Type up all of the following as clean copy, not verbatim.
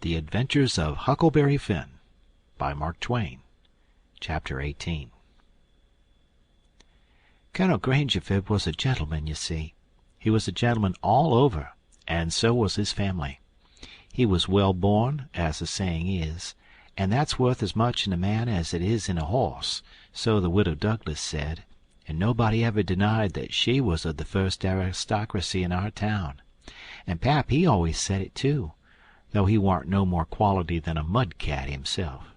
The Adventures of Huckleberry Finn by Mark Twain. Chapter 18. Colonel Grangerford was a gentleman, you see. He was a gentleman all over, and so was his family. He was well born, as the saying is, and that's worth as much in a man as it is in a horse, so the widow Douglas said, and nobody ever denied that she was of the first aristocracy in our town. And Pap, he always said it, too, though he warn't no more quality than a mud-cat himself.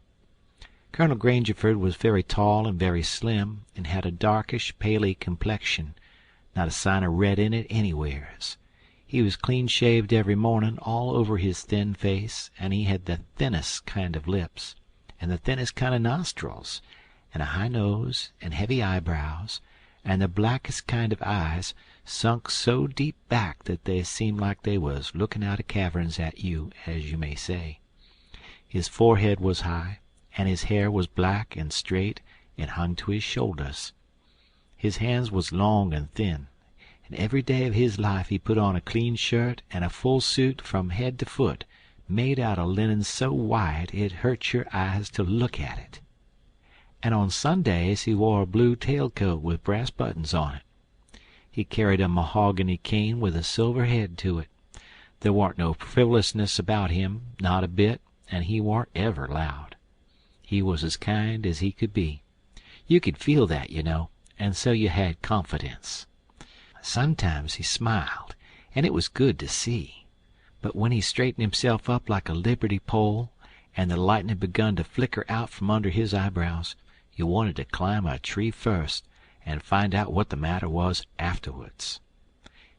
Colonel Grangerford was very tall and very slim, and had a darkish, paly complexion, not a sign of red in it anywheres. He was clean-shaved every morning all over his thin face, and he had the thinnest kind of lips, and the thinnest kind of nostrils, and a high nose, and heavy eyebrows, and the blackest kind of eyes, sunk so deep back that they seemed like they was looking out of caverns at you, as you may say. His forehead was high, and his hair was black and straight and hung to his shoulders. His hands was long and thin, and every day of his life he put on a clean shirt and a full suit from head to foot, made out of linen so white it hurt your eyes to look at it. And on Sundays he wore a blue tailcoat with brass buttons on it. He carried a mahogany cane with a silver head to it. There warn't no frivolousness about him, not a bit, and he warn't ever loud. He was as kind as he could be. You could feel that, you know, and so you had confidence. Sometimes he smiled, and it was good to see. But when he straightened himself up like a liberty pole, and the lightning begun to flicker out from under his eyebrows, you wanted to climb a tree first and find out what the matter was afterwards.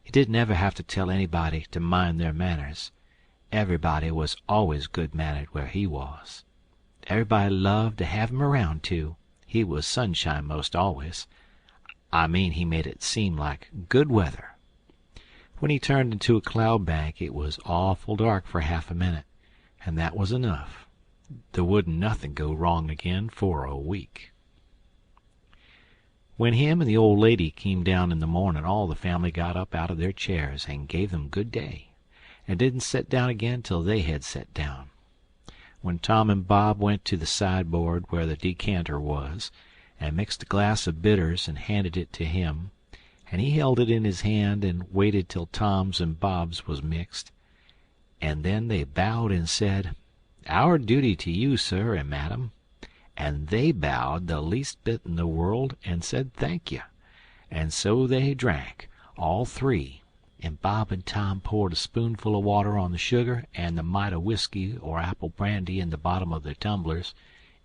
He didn't ever have to tell anybody to mind their manners. Everybody was always good-mannered where he was. Everybody loved to have him around, too. He was sunshine most always. I mean, he made it seem like good weather. When he turned into a cloud bank, it was awful dark for half a minute, and that was enough. There wouldn't nothing go wrong again for a week. When him and the old lady came down in the morning, all the family got up out of their chairs and gave them good day, and didn't set down again till they had set down. When Tom and Bob went to the sideboard where the decanter was, and mixed a glass of bitters and handed it to him, and he held it in his hand and waited till Tom's and Bob's was mixed, and then they bowed and said, "Our duty to you, sir and madam," and they bowed the least bit in the world and said thank you, and so they drank, all three, and Bob and Tom poured a spoonful of water on the sugar and the mite of whiskey or apple brandy in the bottom of their tumblers,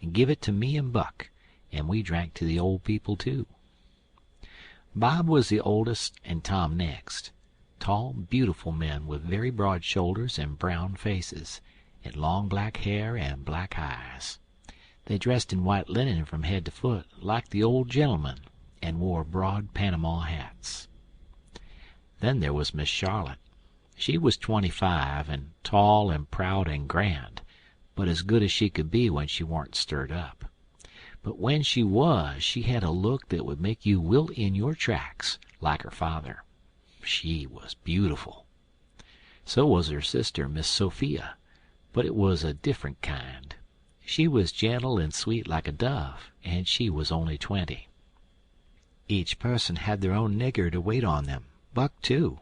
and give it to me and Buck, and we drank to the old people too. Bob was the oldest and Tom next, tall, beautiful men with very broad shoulders and brown faces, and long black hair and black eyes. They dressed in white linen from head to foot, like the old gentleman, and wore broad Panama hats. Then there was Miss Charlotte. She was 25, and tall and proud and grand, but as good as she could be when she warn't stirred up. But when she was, she had a look that would make you wilt in your tracks, like her father. She was beautiful. So was her sister, Miss Sophia, but it was a different kind. She was gentle and sweet like a dove, and she was only 20. Each person had their own nigger to wait on them, Buck too.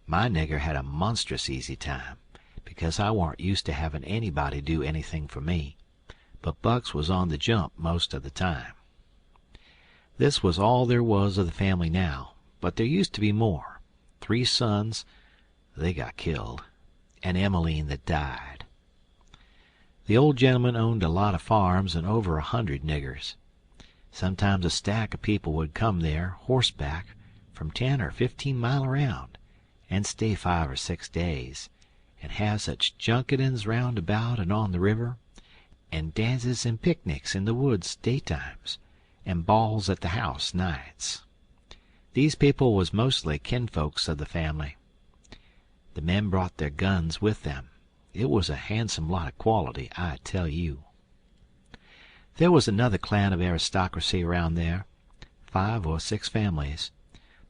My nigger had a monstrous easy time, because I warn't used to having anybody do anything for me, but Buck's was on the jump most of the time. This was all there was of the family now, but there used to be more. 3 sons, they got killed, and Emmeline that died. The old gentleman owned a lot of farms and over 100 niggers. Sometimes a stack of people would come there, horseback, from 10 or 15 mile around, and stay 5 or 6 days, and have such junketings round about and on the river, and dances and picnics in the woods daytimes, and balls at the house nights. These people was mostly kinfolks of the family. The men brought their guns with them. It was a handsome lot of quality, I tell you. There was another clan of aristocracy around there, 5 or 6 families,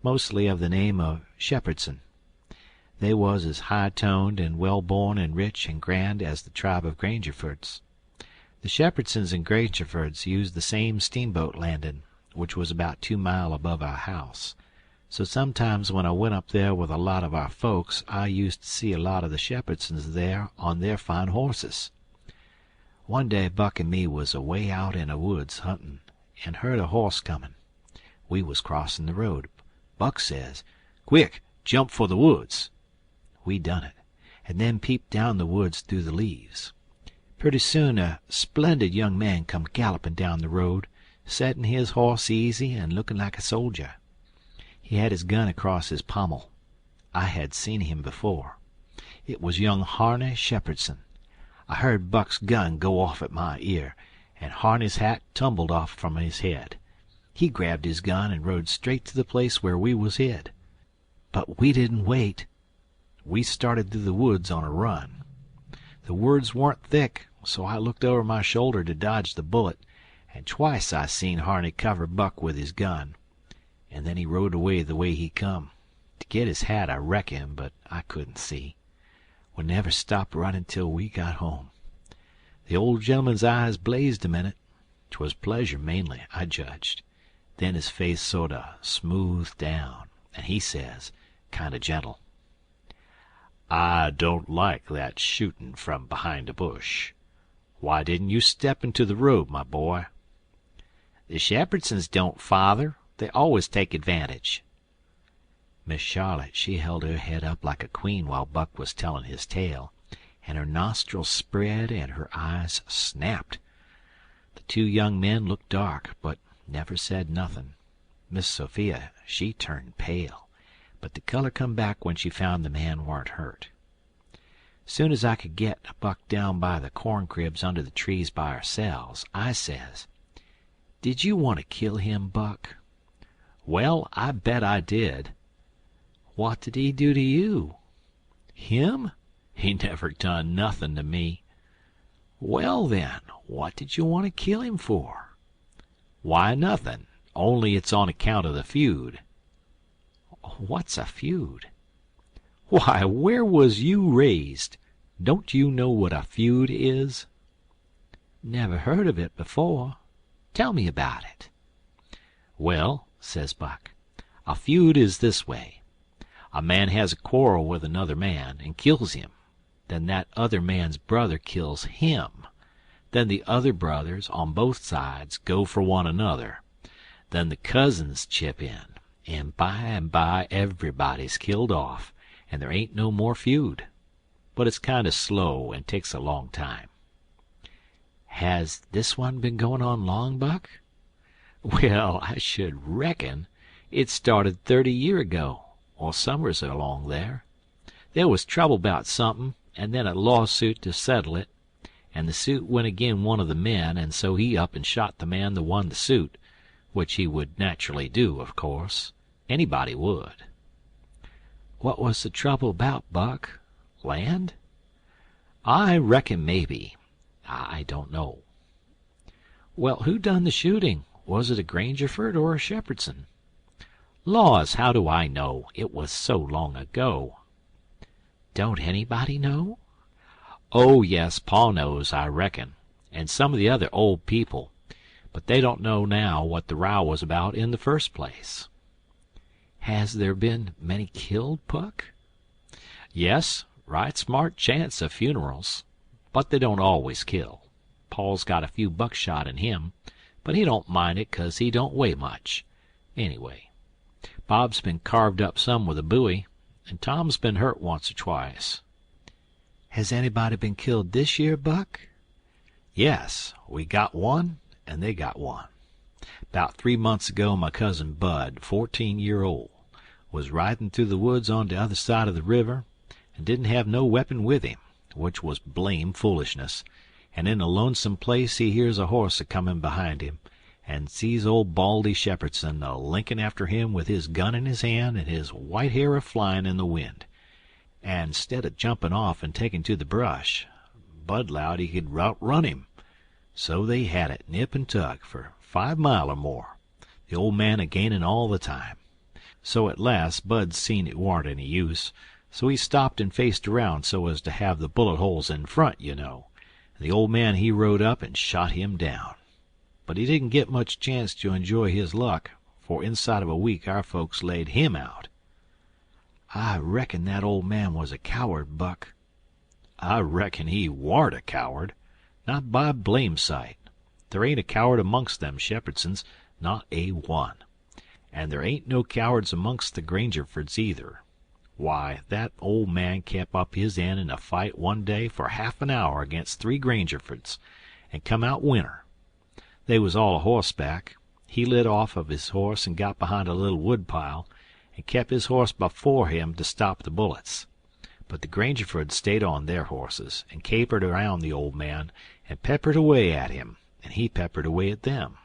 mostly of the name of Shepherdson. They was as high-toned and well-born and rich and grand as the tribe of Grangerfords. The Shepherdsons and Grangerfords used the same steamboat landing, which was about 2 mile above our house. So sometimes when I went up there with a lot of our folks, I used to see a lot of the Shepherdsons there on their fine horses. One day Buck and me was away out in the woods hunting, and heard a horse coming. We was crossing the road. Buck says, "Quick, jump for the woods." We done it, and then peeped down the woods through the leaves. Pretty soon a splendid young man come galloping down the road, setting his horse easy and looking like a soldier. He had his gun across his pommel. I had seen him before. It was young Harney Shepherdson. I heard Buck's gun go off at my ear, and Harney's hat tumbled off from his head. He grabbed his gun and rode straight to the place where we was hid. But we didn't wait. We started through the woods on a run. The woods weren't thick, so I looked over my shoulder to dodge the bullet, and twice I seen Harney cover Buck with his gun. And then he rode away the way he come. To get his hat, I reckon, but I couldn't see. We never stopped running till we got home. The old gentleman's eyes blazed a minute. 'Twas pleasure mainly, I judged. Then his face sort o' smoothed down, and he says, kind o' gentle, "I don't like that shooting from behind a bush. Why didn't you step into the road, my boy?" "The Shepherdsons don't, father. They always take advantage." Miss Charlotte, she held her head up like a queen while Buck was telling his tale, and her nostrils spread and her eyes snapped. The 2 young men looked dark, but never said nothin'. Miss Sophia, she turned pale, but the color come back when she found the man warn't hurt. Soon as I could get Buck down by the corn cribs under the trees by ourselves, I says, "Did you want to kill him, Buck?" "Well, I bet I did." "What did he do to you?" "Him? He never done nothin' to me." "Well, then, what did you want to kill him for?" "Why, nothin', only it's on account of the feud." "What's a feud?" "Why, where was you raised? Don't you know what a feud is?" "Never heard of it before. Tell me about it." "Well," says Buck, "a feud is this way. A man has a quarrel with another man and kills him. Then that other man's brother kills him. Then the other brothers on both sides go for one another. Then the cousins chip in, and by everybody's killed off, and there ain't no more feud. But it's kind of slow and takes a long time." "Has this one been going on long, Buck?" "Well, I should reckon. It started 30 year ago, or somewheres along there. There was trouble 'bout somethin', and then a lawsuit to settle it, and the suit went agin one of the men, and so he up and shot the man that won the suit, which he would naturally do, of course. Anybody would." "What was the trouble about, Buck? Land?" "I reckon maybe. I don't know." "Well, who done the shooting? Was it a Grangerford or a Shepherdson?" "Laws, how do I know? It was so long ago." "Don't anybody know?" "Oh, yes, Pa knows, I reckon, and some of the other old people, but they don't know now what the row was about in the first place." "Has there been many killed, Buck?" "Yes, right smart chance of funerals, but they don't always kill. Paul's got a few buckshot in him, but he don't mind it 'cause he don't weigh much. Anyway, Bob's been carved up some with a bowie, and Tom's been hurt once or twice." "Has anybody been killed this year, Buck?" "Yes, we got one, and they got one. 'Bout 3 months ago my cousin Bud, 14-year-old, was riding through the woods on the other side of the river, and didn't have no weapon with him, which was blame foolishness, and in a lonesome place he hears a horse a comin' behind him, and sees old Baldy Shepherdson a linkin' after him with his gun in his hand and his white hair a flyin' in the wind. And 'stead of jumpin' off and taking to the brush, Bud 'lowed he could outrun him. So they had it nip and tug for 5 mile or more, the old man a gainin' all the time. So at last Bud seen it warn't any use, So he stopped and faced around so as to have the bullet holes in front, you know, and the old man he rode up and shot him down. But he didn't get much chance to enjoy his luck, for inside of a week our folks laid him out. I reckon that old man was a coward, Buck. I reckon he warn't a coward, not by blame sight. There ain't a coward amongst them Shepherdsons, not a one. And there ain't no cowards amongst the Grangerfords either. Why, that old man kep up his end in a fight one day for half an hour against 3 Grangerfords, and come out winner. They was all a horseback. He lit off of his horse and got behind a little wood pile, and kep his horse before him to stop the bullets. But the Grangerfords stayed on their horses, and capered around the old man, and peppered away at him, and he peppered away at them.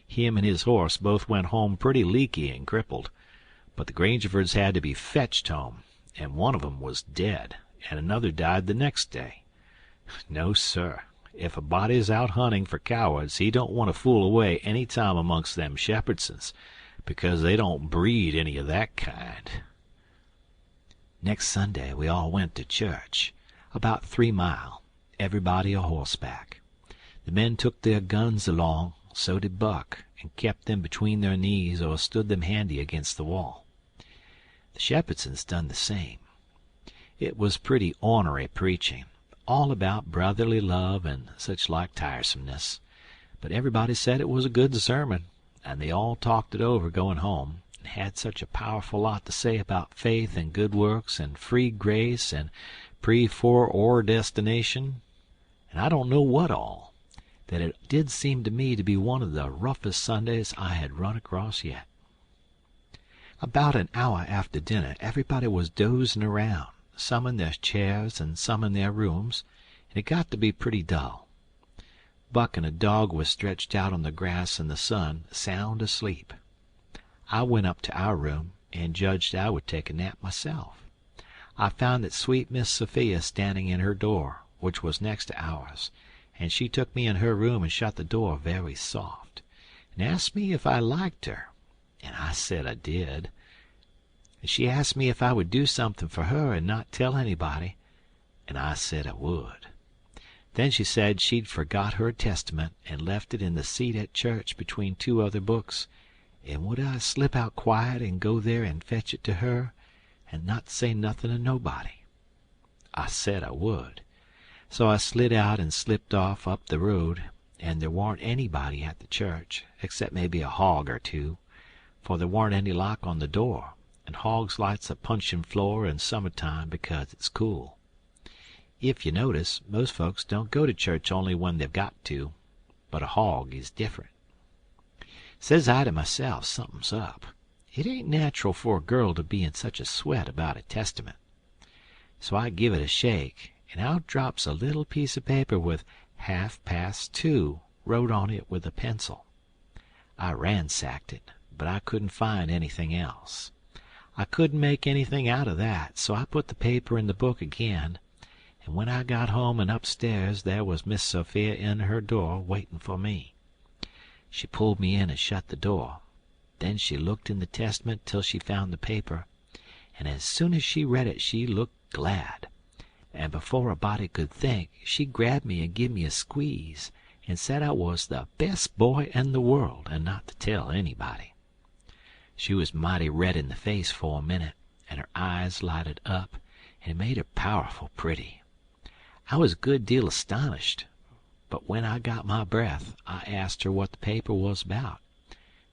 Him and his horse both went home pretty leaky and crippled, but the Grangerfords had to be fetched home, and one of 'em was dead, and another died the next day. No, sir. If a body's out hunting for cowards, he don't want to fool away any time amongst them Shepherdsons, because they don't breed any of that kind. Next Sunday we all went to church, about 3 mile, everybody a horseback. The men took their guns along, so did Buck, and kept them between their knees or stood them handy against the wall. The Shepherdsons done the same. It was pretty ornery preaching, all about brotherly love and such like tiresomeness, but everybody said it was a good sermon, and they all talked it over going home, and had such a powerful lot to say about faith and good works and free grace and pre-foreordestination, and I don't know what all, that it did seem to me to be one of the roughest Sundays I had run across yet. About an hour after dinner everybody was dozing around, some in their chairs and some in their rooms, and it got to be pretty dull. Buck and a dog was stretched out on the grass in the sun, sound asleep. I went up to our room and judged I would take a nap myself. I found that sweet Miss Sophia standing in her door, which was next to ours, and she took me in her room and shut the door very soft, and asked me if I liked her, and I said I did. And she asked me if I would do something for her and not tell anybody, and I said I would. Then she said she'd forgot her Testament and left it in the seat at church between 2 other books, and would I slip out quiet and go there and fetch it to her, and not say nothing to nobody. I said I would. So I slid out and slipped off up the road, and there warn't anybody at the church, except maybe a hog or 2, for there warn't any lock on the door, and hogs likes a punchin' floor in summer time because it's cool. If you notice, most folks don't go to church only when they've got to, but a hog is different. Says I to myself, something's up. It ain't natural for a girl to be in such a sweat about a Testament. So I give it a shake, and out drops a little piece of paper with 2:30 wrote on it with a pencil. I ransacked it, but I couldn't find anything else. I couldn't make anything out of that, so I put the paper in the book again, and when I got home and upstairs there was Miss Sophia in her door waiting for me. She pulled me in and shut the door. Then she looked in the Testament till she found the paper, and as soon as she read it she looked glad, and before a body could think she grabbed me and give me a squeeze, and said I was the best boy in the world and not to tell anybody. She was mighty red in the face for a minute, and her eyes lighted up, and it made her powerful pretty. I was a good deal astonished, but when I got my breath I asked her what the paper was about,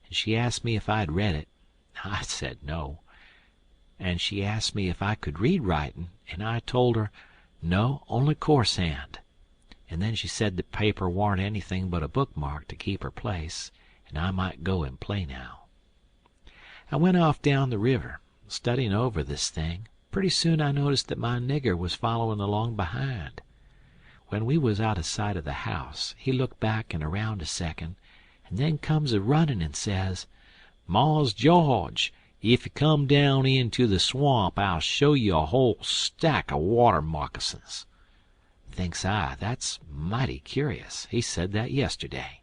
and she asked me if I'd read it. I said no, and she asked me if I could read writing, and I told her no, only coarse hand, and then she said the paper warn't anything but a bookmark to keep her place, and I might go and play now. I went off down the river, studying over this thing. Pretty soon I noticed that my nigger was following along behind. When we was out of sight of the house, he looked back and around a second, and then comes a-running and says, "Mars George, if you come down into the swamp I'll show you a whole stack of water moccasins." Thinks I, that's mighty curious. He said that yesterday.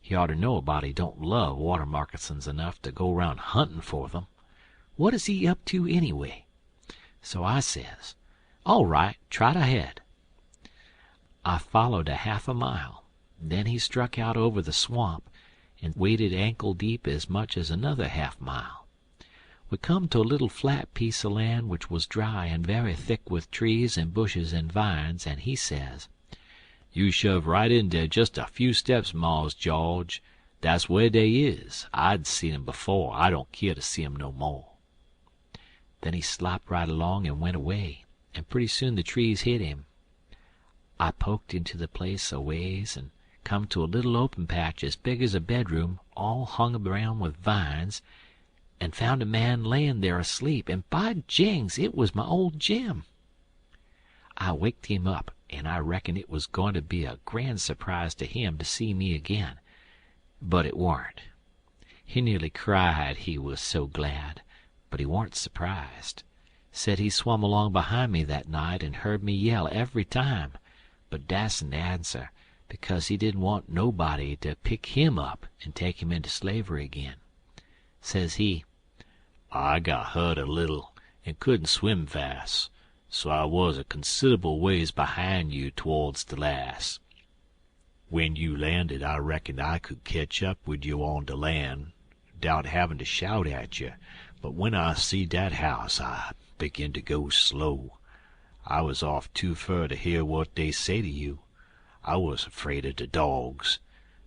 He oughter know a body don't love water moccasins enough to go round hunting for them. What is he up to anyway? So I says, "All right, trot ahead." I followed a half a mile. Then he struck out over the swamp and waded ankle deep as much as another half mile. We come to a little flat piece of land which was dry and very thick with trees and bushes and vines, and he says, "You shove right in der just a few steps, Mars George. That's where dey is. I'd seen 'em before. I don't keer to see 'em no more." Then he slopped right along and went away, and pretty soon the trees hid him. I poked into the place a ways and come to a little open patch as big as a bedroom, all hung around with vines, and found a man layin' there asleep, and by jings, it was my old Jim. I waked him up, and I reckon it was going to be a grand surprise to him to see me again, but it warn't. He nearly cried, he was so glad, but he warn't surprised. Said he swum along behind me that night and heard me yell every time, but dasn't answer, because he didn't want nobody to pick him up and take him into slavery again. Says he, "I got hurt a little and couldn't swim fast, so I was a considerable ways behind you towards the last. When you landed, I reckoned I could ketch up with you on the land, 'dout having to shout at you, but when I see dat house, I begin to go slow. I was off too fur to hear what dey say to you. I was afraid of the dogs,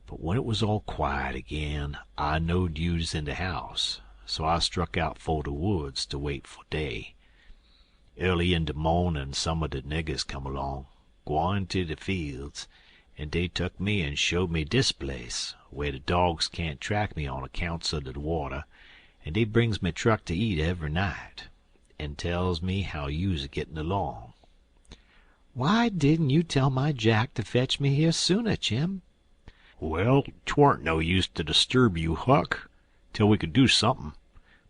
but when it was all quiet again, I knowed you was in the house, so I struck out for the woods to wait for day. Early in the mornin' some of the niggers come along, gwine to the fields, and dey took me and showed me dis place, where the dogs can't track me on accounts of the water, and dey brings me truck to eat every night, and tells me how you's gettin' along." "Why didn't you tell my Jack to fetch me here sooner, Jim?" "Well, 'twarn't no use to disturb you, Huck, till we could do somethin'.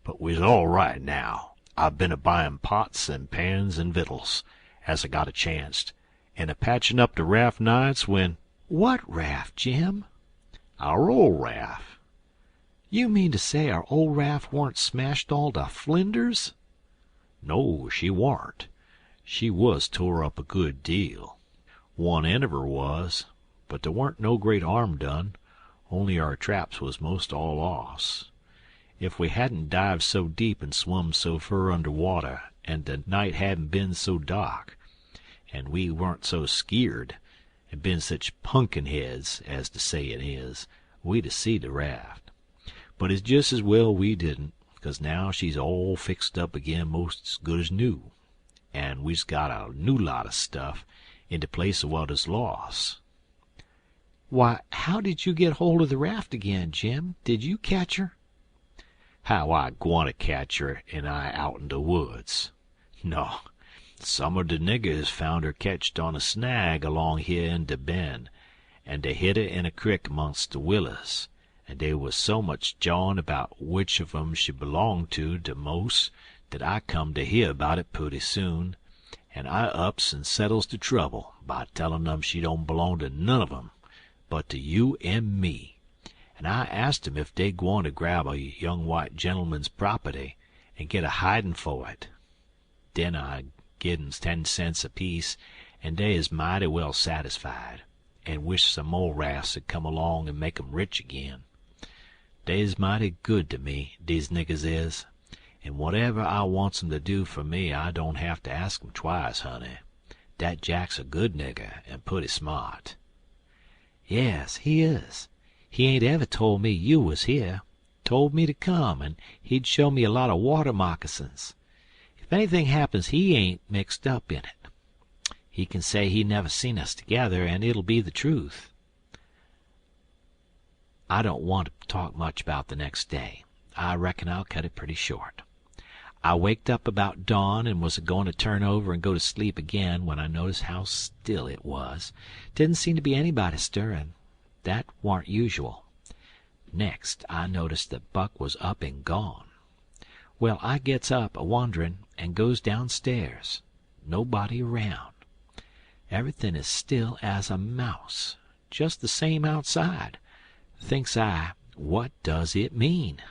But we's all right now. I've been a-buyin' pots and pans and vittles, as I got a chancet, and a-patchin' up the raft nights when—" "What raft, Jim?" "Our old raft." "You mean to say our old raft warn't smashed all to flinders?" "No, she warn't. She was tore up a good deal. One end of her was, but there warn't no great harm done, only our traps was most all lost. If we hadn't dived so deep and swum so fur under water, and the night hadn't been so dark, and we warn't so skeered, and been such punkin heads, as the sayin' is, we'd a seed the raft. But it's jest as well we didn't, 'cause now she's all fixed up again most as good as new, and we's got a new lot of stuff in the place of what is lost." "Why, how did you get hold of the raft again, Jim? Did you catch her?" "How I gwineter catch her and I out in de woods? No, some er de niggers found her ketched on a snag along here in de bend, and dey hid her in a crick 'mongst de willers, and dey was so much jawin' about which of 'em she belonged to de mos' dat I come to hear about it purty soon, and I ups and settles de trouble by tellin' 'em she don't belong to none of 'em but to you and me. And I asked 'em if dey gwineter grab a young white gentleman's property and get a hidin' for it. Den I gin 'em 10 cents apiece, and dey is mighty well satisfied, and wish some mo' rafts 'ud come along and make 'em rich agin. Dey's mighty good to me, dese niggers is, and whatever I wants 'em to do for me I don't have to ask 'em twice, honey. Dat Jack's a good nigger and purty smart." "Yes, he is. He ain't ever told me you was here. Told me to come, and he'd show me a lot of water moccasins. If anything happens he ain't mixed up in it. He can say he never seen us together, and it'll be the truth. I don't want to talk much about the next day. I reckon I'll cut it pretty short. I waked up about dawn and was a-going to turn over and go to sleep again when I noticed how still it was. Didn't seem to be anybody stirring. That warn't usual. Next, I noticed that Buck was up and gone. Well, I gets up a-wonderin' and goes downstairs. Nobody around. Everything is still as a mouse. Just the same outside. Thinks I, what does it mean?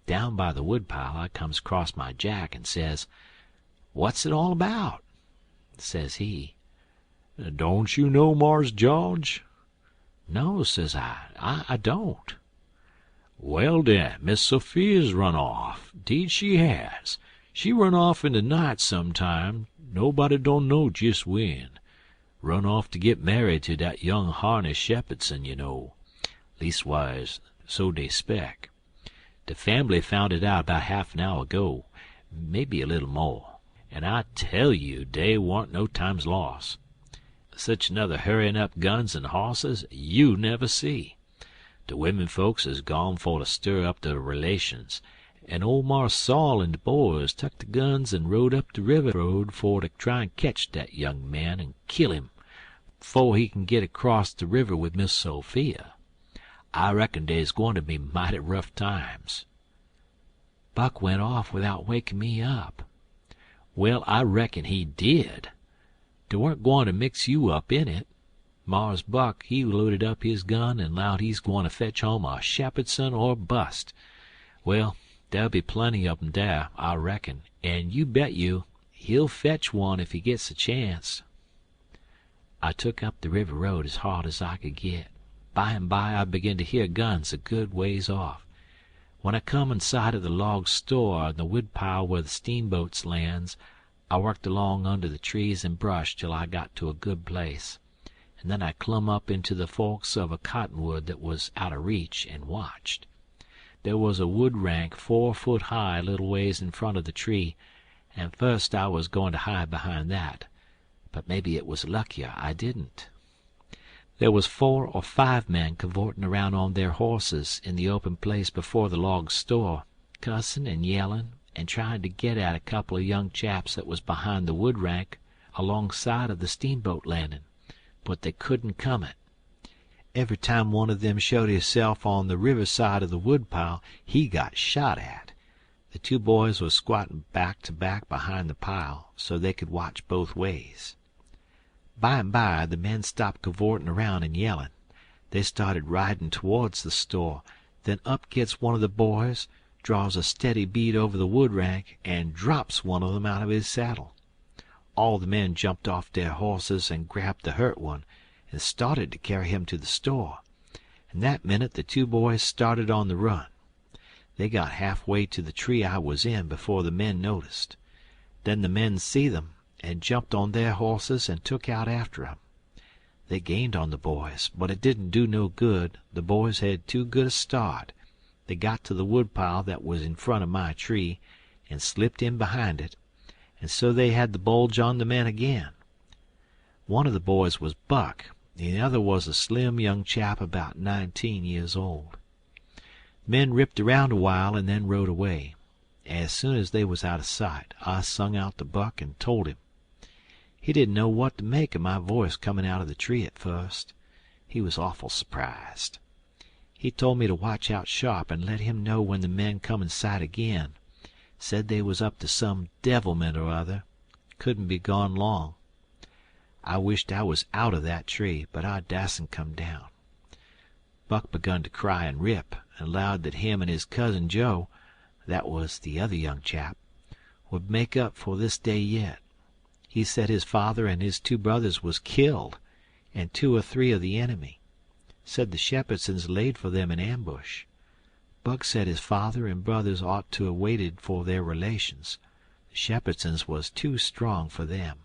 Down by the woodpile I comes across my Jack and says, What's it all about?' Says he. 'Don't you know Mars George?' 'No,' says I don't.' 'Well, den, Miss Sophia's run off. 'Deed she has. She run off in de night sometime, nobody don't know jest when. Run off to git married to dat young Harney Shepherdson, you know. Leastwise, so dey spec. De fambly found it out 'bout half an hour ago, maybe a little more, and I tell you dey warn't no time's loss. Sech another hurryin' up guns and hosses you never see. De wimmen folks is gone for to stir up de relations, and ole Marse Saul and de boys tuck de guns and rode up de river road for to try and ketch dat young man and kill him 'fo' he kin git across de river with Miss Sophia. I reckon dey's gwine to be mighty rough times.' Buck went off without waking me up. Well, I reckon he did. Dey weren't gwine to mix you up in it. Mars Buck he loaded up his gun and 'lowed he's gwine to fetch home a Shepherdson or bust. Well, dere'll be plenty of 'em dar, I reckon, and you bet you he'll fetch one if he gets a chance." I took up the river road as hard as I could get. By and by I began to hear guns a good ways off. When I come in sight of the log store and the woodpile where the steamboats lands, I worked along under the trees and brush till I got to a good place, and then I clumb up into the forks of a cottonwood that was out of reach and watched. There was a wood rank 4 foot high a little ways in front of the tree, and first I was going to hide behind that, but maybe it was luckier I didn't. There was 4 or 5 men cavorting around on their horses in the open place before the log store, cussing and yelling and trying to get at a couple of young chaps that was behind the wood rank alongside of the steamboat landing, but they couldn't come it. Every time one of them showed himself on the river side of the woodpile, he got shot at. The 2 boys was squatting back to back behind the pile, so they could watch both ways. By and by the men stopped cavorting around and yelling. They started riding towards the store. Then up gets one of the boys, draws a steady bead over the wood rank, and drops one of them out of his saddle. All the men jumped off their horses and grabbed the hurt one, and started to carry him to the store. And that minute the 2 boys started on the run. They got halfway to the tree I was in before the men noticed. Then the men see them, and jumped on their horses and took out after 'em. They gained on the boys, but it didn't do no good. The boys had too good a start. They got to the woodpile that was in front of my tree, and slipped in behind it, and so they had the bulge on the men again. One of the boys was Buck, and the other was a slim young chap about 19 years old. The men ripped around a while and then rode away. As soon as they was out of sight, I sung out to Buck and told him. He didn't know what to make of my voice coming out of the tree at first. He was awful surprised. He told me to watch out sharp and let him know when the men come in sight again. Said they was up to some devilment or other. Couldn't be gone long. I wished I was out of that tree, but I dasn't come down. Buck begun to cry and rip, and 'lowed that him and his cousin Joe, that was the other young chap, would make up for this day yet. He said his father and his 2 brothers was killed, and 2 or 3 of the enemy. Said the Shepherdsons laid for them in ambush. Buck said his father and brothers ought to have waited for their relations. The Shepherdsons was too strong for them.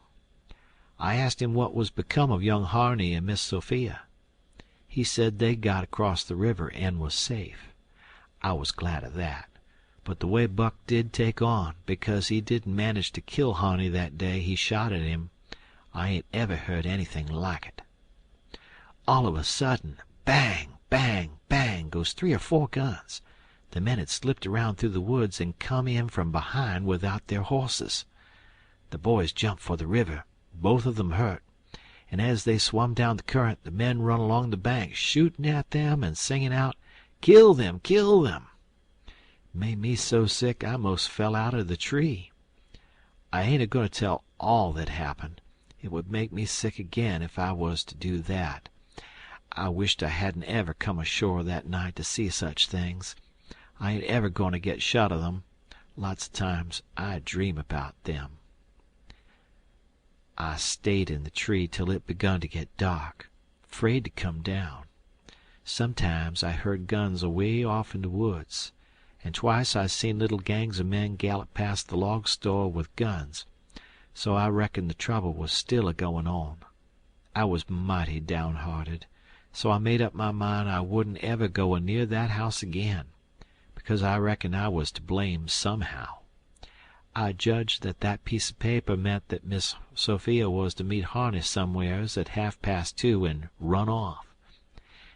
I asked him what was become of young Harney and Miss Sophia. He said they got across the river and was safe. I was glad of that, but the way Buck did take on, because he didn't manage to kill Harney that day he shot at him, I ain't ever heard anything like it. All of a sudden, bang, bang, bang, goes 3 or 4 guns. The men had slipped around through the woods and come in from behind without their horses. The boys jumped for the river, both of them hurt, and as they swum down the current, the men run along the bank, shooting at them and singing out, "Kill them! Kill them!" It made me so sick I 'most fell out of the tree. I ain't a-going to tell all that happened. It would make me sick again if I was to do that. I wished I hadn't ever come ashore that night to see such things. I ain't ever going to get shut of them. Lots of times I dream about them. I stayed in the tree till it begun to get dark, 'fraid to come down. Sometimes I heard guns away off in the woods, and twice I seen little gangs of men gallop past the log store with guns, so I reckoned the trouble was still a-goin' on. I was mighty downhearted, so I made up my mind I wouldn't ever go near that house again, because I reckoned I was to blame somehow. I judged that piece of paper meant that Miss Sophia was to meet Harney somewheres at 2:30 and run off,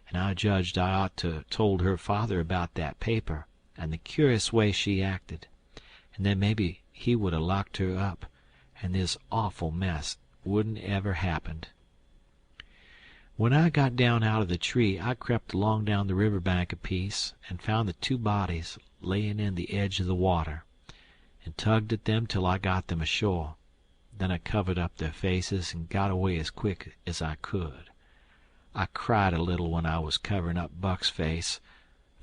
and I judged I ought to told her father about that paper and the curious way she acted, and then maybe he would have locked her up, and this awful mess wouldn't ever happened. When I got down out of the tree, I crept along down the river bank a piece and found the 2 bodies laying in the edge of the water, and tugged at them till I got them ashore. Then I covered up their faces and got away as quick as I could. I cried a little when I was covering up Buck's face,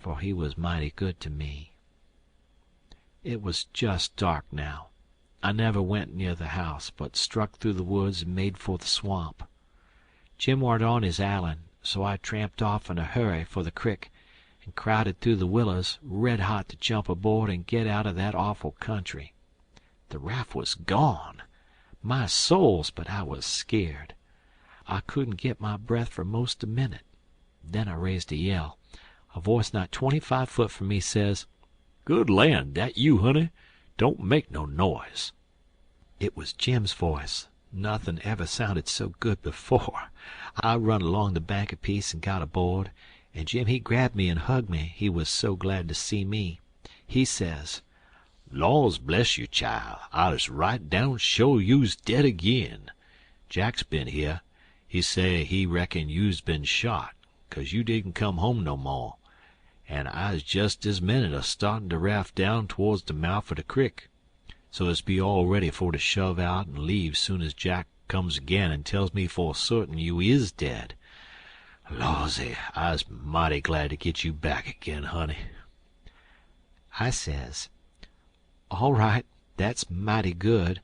for he was mighty good to me. It was just dark now. I never went near the house, but struck through the woods and made for the swamp. Jim warn't on his island, so I tramped off in a hurry for the crick and crowded through the willows, red hot to jump aboard and get out of that awful country. The raft was gone. My souls, but I was scared. I couldn't get my breath for most a minute. Then I raised a yell. A voice not 25 foot from me says, "Good land, that you, honey? Don't make no noise." It was Jim's voice. Nothing ever sounded so good before. I run along the bank a piece and got aboard, and Jim he grabbed me and hugged me, he was so glad to see me. He says, "Laws bless you, child, I 'uz right down sure you's dead agin. Jack's been here. He say he reckon you's been shot, 'cause you didn't come home no more, and I's jest this minute a startin' the raft down towards the mouth of the crick, so as be all ready for to shove out and leave soon as Jack comes again and tells me for certain you is dead. Lawsy, I's mighty glad to get you back again, honey." I says, "All right, that's mighty good.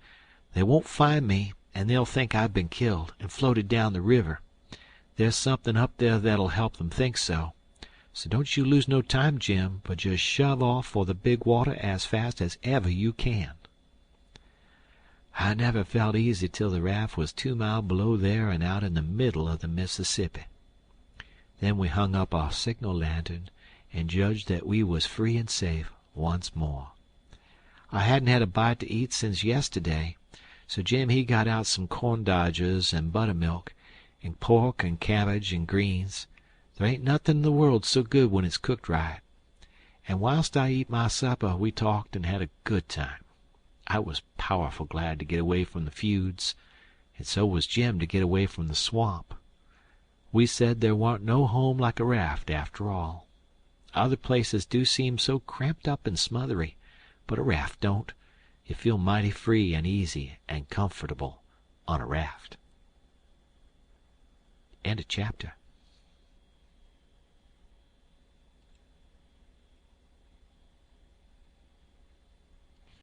They won't find me, and they'll think I've been killed and floated down the river. There's something up there that'll help them think so. So don't you lose no time, Jim, but just shove off for the big water as fast as ever you can." I never felt easy till the raft was 2 mile below there and out in the middle of the Mississippi. Then we hung up our signal lantern and judged that we was free and safe once more. I hadn't had a bite to eat since yesterday, so Jim he got out some corn dodgers and buttermilk, and pork and cabbage and greens. There ain't nothing in the world so good when it's cooked right. And whilst I eat my supper we talked and had a good time. I was powerful glad to get away from the feuds, and so was Jim to get away from the swamp. We said there warn't no home like a raft after all. Other places do seem so cramped up and smothery, but a raft don't. You feel mighty free and easy and comfortable on a raft. End of chapter.